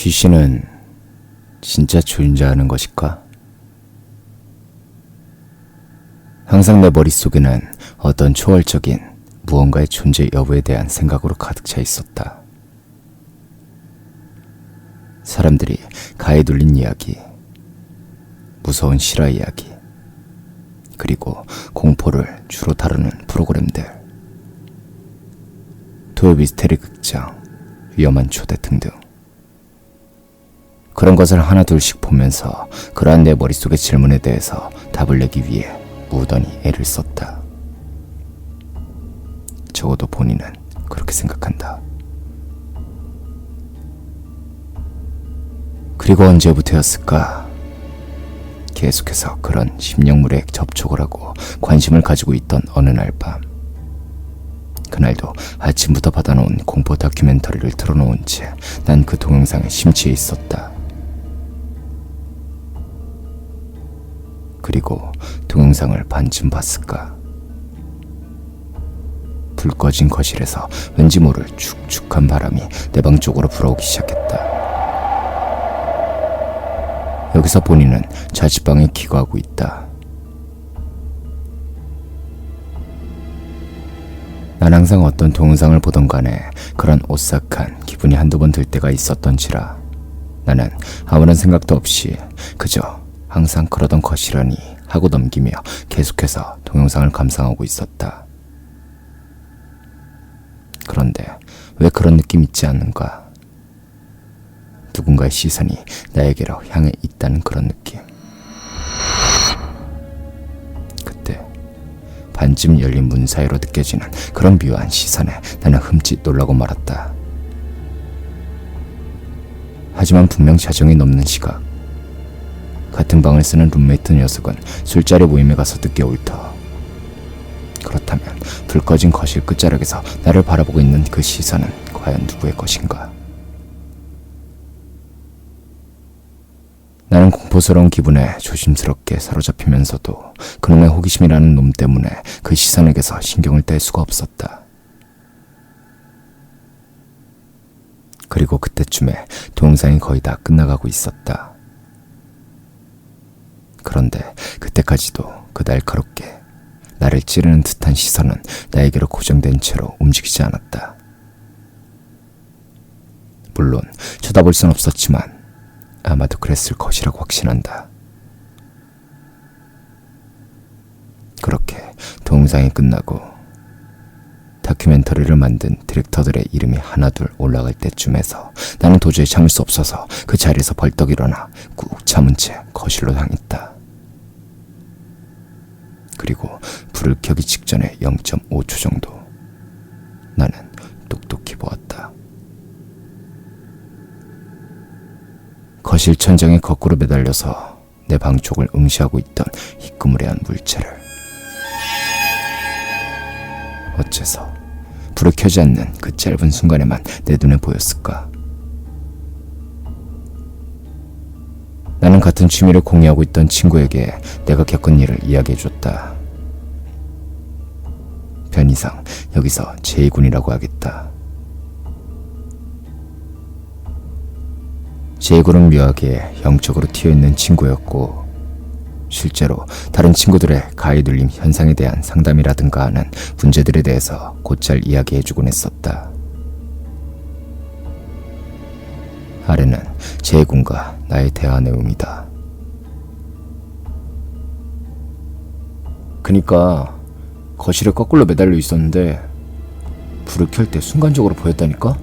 귀신은 진짜 존재하는 것일까? 항상 내 머릿속에는 어떤 초월적인 무언가의 존재 여부에 대한 생각으로 가득 차 있었다. 사람들이 가에 눌린 이야기, 무서운 실화 이야기, 그리고 공포를 주로 다루는 프로그램들, 토요 미스테리 극장, 위험한 초대 등등. 그런 것을 하나 둘씩 보면서 그러한 내 머릿속의 질문에 대해서 답을 내기 위해 무던히 애를 썼다. 적어도 본인은 그렇게 생각한다. 그리고 언제부터였을까? 계속해서 그런 심령물에 접촉을 하고 관심을 가지고 있던 어느 날 밤, 그날도 아침부터 받아놓은 공포 다큐멘터리를 틀어놓은 채 난 그 동영상에 심취해 있었다. 그리고 동영상을 반쯤 봤을까? 불 꺼진 거실에서 왠지 모를 축축한 바람이 내 방 쪽으로 불어오기 시작했다. 여기서 본인은 자취방에 기거하고 있다. 난 항상 어떤 동영상을 보던 간에 그런 오싹한 기분이 한두 번 들 때가 있었던지라 나는 아무런 생각도 없이 그저 항상 그러던 것이라니 하고 넘기며 계속해서 동영상을 감상하고 있었다. 그런데 왜 그런 느낌 있지 않는가? 누군가의 시선이 나에게로 향해 있다는 그런 느낌. 그때 반쯤 열린 문 사이로 느껴지는 그런 묘한 시선에 나는 흠칫 놀라고 말았다. 하지만 분명 자정이 넘는 시각, 같은 방을 쓰는 룸메이트 녀석은 술자리 모임에 가서 늦게 올 터. 그렇다면 불 꺼진 거실 끝자락에서 나를 바라보고 있는 그 시선은 과연 누구의 것인가? 나는 공포스러운 기분에 조심스럽게 사로잡히면서도 그놈의 호기심이라는 놈 때문에 그 시선에게서 신경을 뗄 수가 없었다. 그리고 그때쯤에 동영상이 거의 다 끝나가고 있었다. 그런데 그때까지도 그 날카롭게 나를 찌르는 듯한 시선은 나에게로 고정된 채로 움직이지 않았다. 물론 쳐다볼 순 없었지만 아마도 그랬을 것이라고 확신한다. 그렇게 동영상이 끝나고 다큐멘터리를 만든 디렉터들의 이름이 하나둘 올라갈 때쯤에서 나는 도저히 참을 수 없어서 그 자리에서 벌떡 일어나 꾹 참은 채 거실로 향했다. 그리고 불을 켜기 직전에 0.5초 정도 나는 똑똑히 보았다. 거실 천장에 거꾸로 매달려서 내 방 쪽을 응시하고 있던 희끄무레한 물체를. 어째서 불을 켜지 않는 그 짧은 순간에만 내 눈에 보였을까? 나는 같은 취미를 공유하고 있던 친구에게 내가 겪은 일을 이야기해줬다. 편의상 여기서 제이군이라고 하겠다. 제이군은 묘하게 영적으로 튀어있는 친구였고 실제로 다른 친구들의 가해 눌림 현상에 대한 상담이라든가 하는 문제들에 대해서 곧잘 이야기해주곤 했었다. 아래는 제이군과 나의 대화 내용이다. 그니까 거실에 거꾸로 매달려 있었는데 불을 켤 때 순간적으로 보였다니까?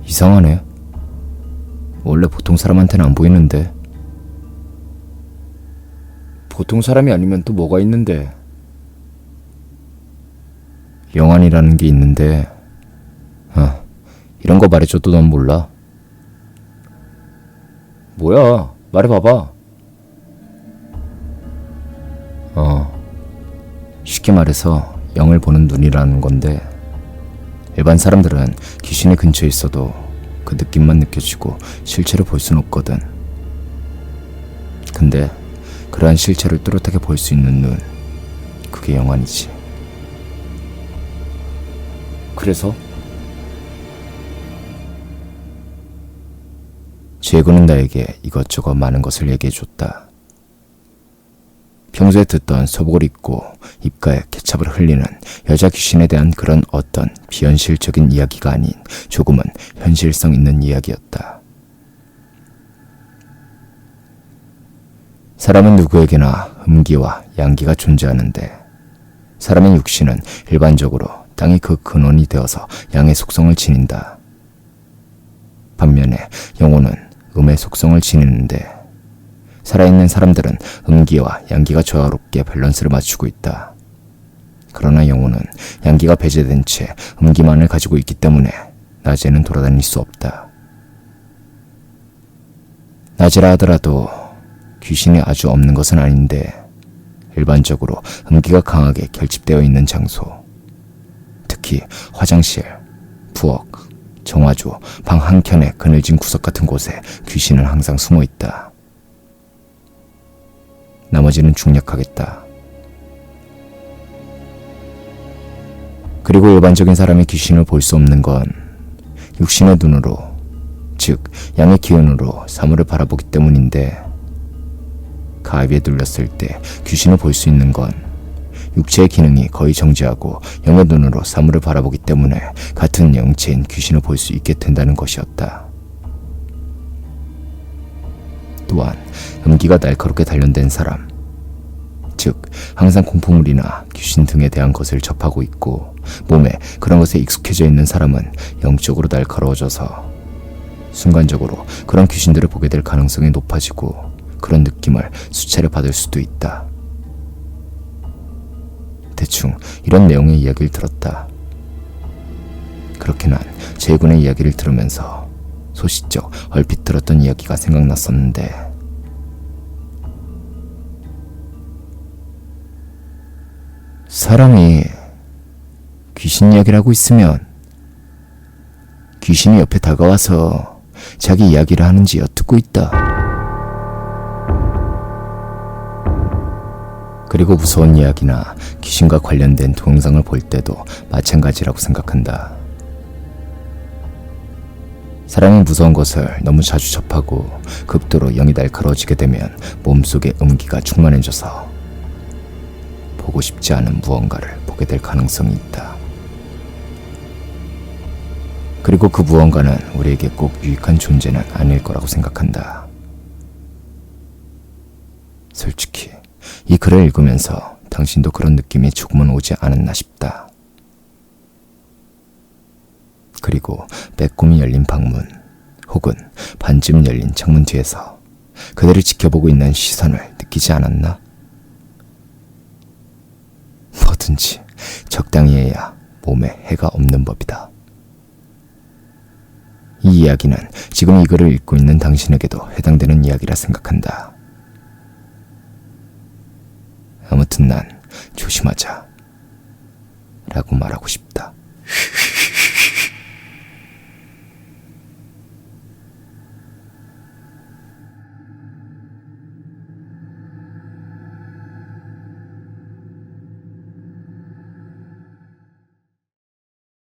이상하네. 원래 보통 사람한테는 안 보이는데. 보통 사람이 아니면 또 뭐가 있는데? 영안이라는 게 있는데 이런 거 말해줘도 넌 몰라. 뭐야, 말해봐봐. 쉽게 말해서 영을 보는 눈이라는 건데 일반 사람들은 귀신의 근처에 있어도 그 느낌만 느껴지고 실체를 볼 수는 없거든. 근데 그러한 실체를 뚜렷하게 볼 수 있는 눈, 그게 영안이지. 그래서? 제군은 나에게 이것저것 많은 것을 얘기해줬다. 평소에 듣던 소복을 입고 입가에 케찹을 흘리는 여자 귀신에 대한 그런 어떤 비현실적인 이야기가 아닌 조금은 현실성 있는 이야기였다. 사람은 누구에게나 음기와 양기가 존재하는데 사람의 육신은 일반적으로 땅이 그 근원이 되어서 양의 속성을 지닌다. 반면에 영혼은 음의 속성을 지니는데 살아있는 사람들은 음기와 양기가 조화롭게 밸런스를 맞추고 있다. 그러나 영혼은 양기가 배제된 채 음기만을 가지고 있기 때문에 낮에는 돌아다닐 수 없다. 낮이라 하더라도 귀신이 아주 없는 것은 아닌데 일반적으로 음기가 강하게 결집되어 있는 장소, 특히 화장실, 부엌, 정화조, 방 한켠의 그늘진 구석 같은 곳에 귀신은 항상 숨어 있다. 나머지는 중략하겠다. 그리고 일반적인 사람이 귀신을 볼 수 없는 건 육신의 눈으로, 즉 양의 기운으로 사물을 바라보기 때문인데 가위에 눌렸을 때 귀신을 볼 수 있는 건 육체의 기능이 거의 정지하고 영의 눈으로 사물을 바라보기 때문에 같은 영체인 귀신을 볼 수 있게 된다는 것이었다. 또한 음기가 날카롭게 단련된 사람, 즉 항상 공포물이나 귀신 등에 대한 것을 접하고 있고 몸에 그런 것에 익숙해져 있는 사람은 영적으로 날카로워져서 순간적으로 그런 귀신들을 보게 될 가능성이 높아지고 그런 느낌을 수차례 받을 수도 있다. 대충 이런 내용의 이야기를 들었다. 그렇게 난 제군의 이야기를 들으면서 소시적 얼핏 들었던 이야기가 생각났었는데 사람이 귀신 이야기를 하고 있으면 귀신이 옆에 다가와서 자기 이야기를 하는지 엿듣고 있다. 그리고 무서운 이야기나 귀신과 관련된 동영상을 볼 때도 마찬가지라고 생각한다. 사람이 무서운 것을 너무 자주 접하고 극도로 영이 날카로워지게 되면 몸속에 음기가 충만해져서 보고 싶지 않은 무언가를 보게 될 가능성이 있다. 그리고 그 무언가는 우리에게 꼭 유익한 존재는 아닐 거라고 생각한다. 솔직히 이 글을 읽으면서 당신도 그런 느낌이 조금은 오지 않았나 싶다. 그리고 빼꼼히 열린 방문 혹은 반쯤 열린 창문 뒤에서 그대를 지켜보고 있는 시선을 느끼지 않았나? 뭐든지 적당히 해야 몸에 해가 없는 법이다. 이 이야기는 지금 이 글을 읽고 있는 당신에게도 해당되는 이야기라 생각한다. 아무튼 난 조심하자 라고 말하고 싶다.